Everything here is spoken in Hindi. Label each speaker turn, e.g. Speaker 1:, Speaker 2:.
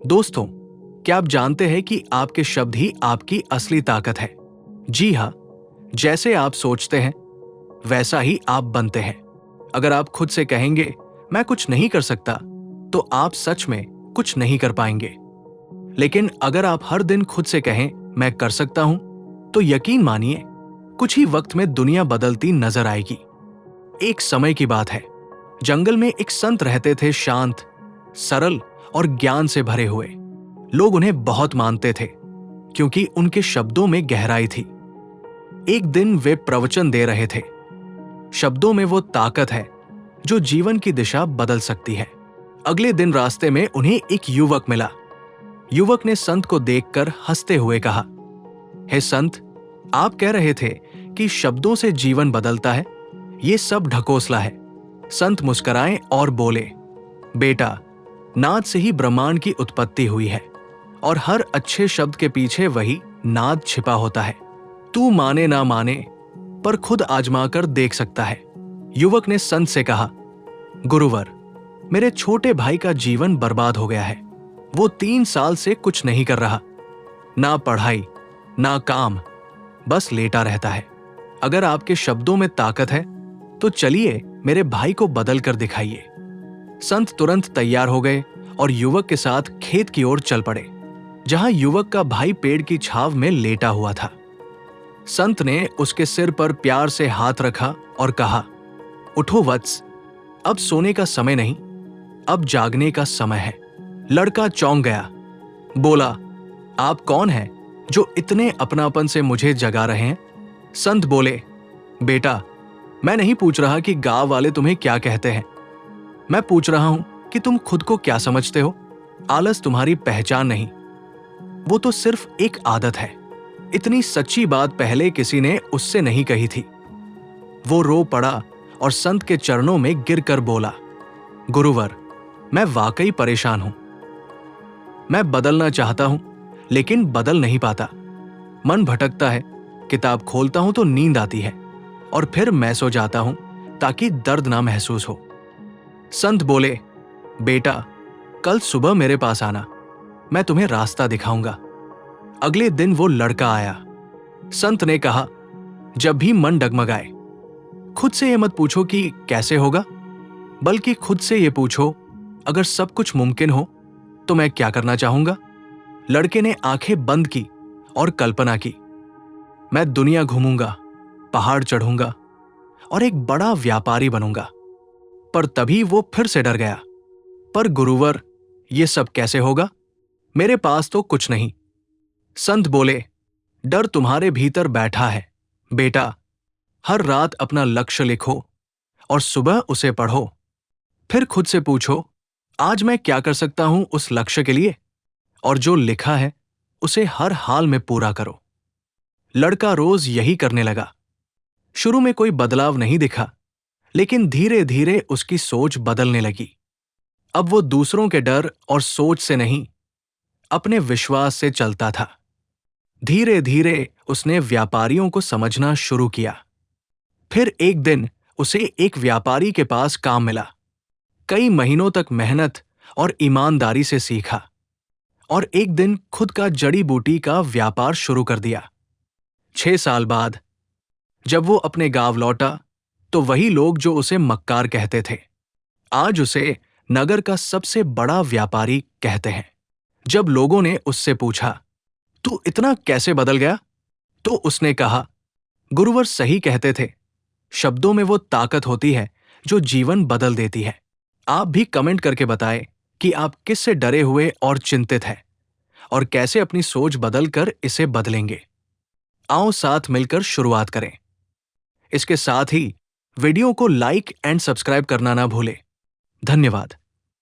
Speaker 1: दोस्तों, क्या आप जानते हैं कि आपके शब्द ही आपकी असली ताकत है? जी हाँ, जैसे आप सोचते हैं वैसा ही आप बनते हैं। अगर आप खुद से कहेंगे मैं कुछ नहीं कर सकता, तो आप सच में कुछ नहीं कर पाएंगे। लेकिन अगर आप हर दिन खुद से कहें मैं कर सकता हूं, तो यकीन मानिए कुछ ही वक्त में दुनिया बदलती नजर आएगी। एक समय की बात है, जंगल में एक संत रहते थे, शांत, सरल और ज्ञान से भरे हुए। लोग उन्हें बहुत मानते थे क्योंकि उनके शब्दों में गहराई थी। एक दिन वे प्रवचन दे रहे थे। शब्दों में वो ताकत है जो जीवन की दिशा बदल सकती है। अगले दिन रास्ते में उन्हें एक युवक मिला। युवक ने संत को देखकर हंसते हुए कहा, हे संत, आप कह रहे थे कि शब्दों से जीवन बदलता है, ये सब ढकोसला है। संत मुस्कुराए और बोले, बेटा, नाद से ही ब्रह्मांड की उत्पत्ति हुई है और हर अच्छे शब्द के पीछे वही नाद छिपा होता है। तू माने ना माने, पर खुद आजमा कर देख सकता है। युवक ने संत से कहा, गुरुवर, मेरे छोटे भाई का जीवन बर्बाद हो गया है। वो 3 साल से कुछ नहीं कर रहा, ना पढ़ाई ना काम, बस लेटा रहता है। अगर आपके शब्दों में ताकत है तो चलिए मेरे भाई को बदल कर दिखाइए। संत तुरंत तैयार हो गए और युवक के साथ खेत की ओर चल पड़े, जहां युवक का भाई पेड़ की छाव में लेटा हुआ था। संत ने उसके सिर पर प्यार से हाथ रखा और कहा, उठो वत्स, अब सोने का समय नहीं, अब जागने का समय है। लड़का चौंक गया, बोला, आप कौन हैं जो इतने अपनापन से मुझे जगा रहे हैं? संत बोले, बेटा, मैं नहीं पूछ रहा कि गांव वाले तुम्हें क्या कहते हैं। मैं पूछ रहा हूं कि तुम खुद को क्या समझते हो। आलस तुम्हारी पहचान नहीं, वो तो सिर्फ एक आदत है। इतनी सच्ची बात पहले किसी ने उससे नहीं कही थी। वो रो पड़ा और संत के चरणों में गिरकर बोला, गुरुवर, मैं वाकई परेशान हूं। मैं बदलना चाहता हूं लेकिन बदल नहीं पाता। मन भटकता है, किताब खोलता हूं तो नींद आती है और फिर मैं सो जाता हूं ताकि दर्द ना महसूस हो। संत बोले, बेटा, कल सुबह मेरे पास आना, मैं तुम्हें रास्ता दिखाऊंगा। अगले दिन वो लड़का आया। संत ने कहा, जब भी मन डगमगाए, खुद से ये मत पूछो कि कैसे होगा, बल्कि खुद से ये पूछो, अगर सब कुछ मुमकिन हो तो मैं क्या करना चाहूंगा। लड़के ने आंखें बंद की और कल्पना की, मैं दुनिया घूमूंगा, पहाड़ चढ़ूंगा और एक बड़ा व्यापारी बनूंगा। पर तभी वो फिर से डर गया। पर गुरुवर, ये सब कैसे होगा? मेरे पास तो कुछ नहीं। संत बोले, डर तुम्हारे भीतर बैठा है बेटा। हर रात अपना लक्ष्य लिखो और सुबह उसे पढ़ो। फिर खुद से पूछो, आज मैं क्या कर सकता हूं उस लक्ष्य के लिए, और जो लिखा है उसे हर हाल में पूरा करो। लड़का रोज यही करने लगा। शुरू में कोई बदलाव नहीं दिखा, लेकिन धीरे धीरे उसकी सोच बदलने लगी। अब वो दूसरों के डर और सोच से नहीं, अपने विश्वास से चलता था। धीरे धीरे उसने व्यापारियों को समझना शुरू किया। फिर एक दिन उसे एक व्यापारी के पास काम मिला। कई महीनों तक मेहनत और ईमानदारी से सीखा और एक दिन खुद का जड़ी बूटी का व्यापार शुरू कर दिया। 6 साल बाद जब वो अपने गांव लौटा, तो वही लोग जो उसे मक्कार कहते थे, आज उसे नगर का सबसे बड़ा व्यापारी कहते हैं। जब लोगों ने उससे पूछा, तू इतना कैसे बदल गया, तो उसने कहा, गुरुवर सही कहते थे, शब्दों में वो ताकत होती है जो जीवन बदल देती है। आप भी कमेंट करके बताएं कि आप किससे डरे हुए और चिंतित हैं और कैसे अपनी सोच बदलकर इसे बदलेंगे। आओ साथ मिलकर शुरुआत करें। इसके साथ ही वीडियो को लाइक एंड सब्सक्राइब करना ना भूलें। धन्यवाद।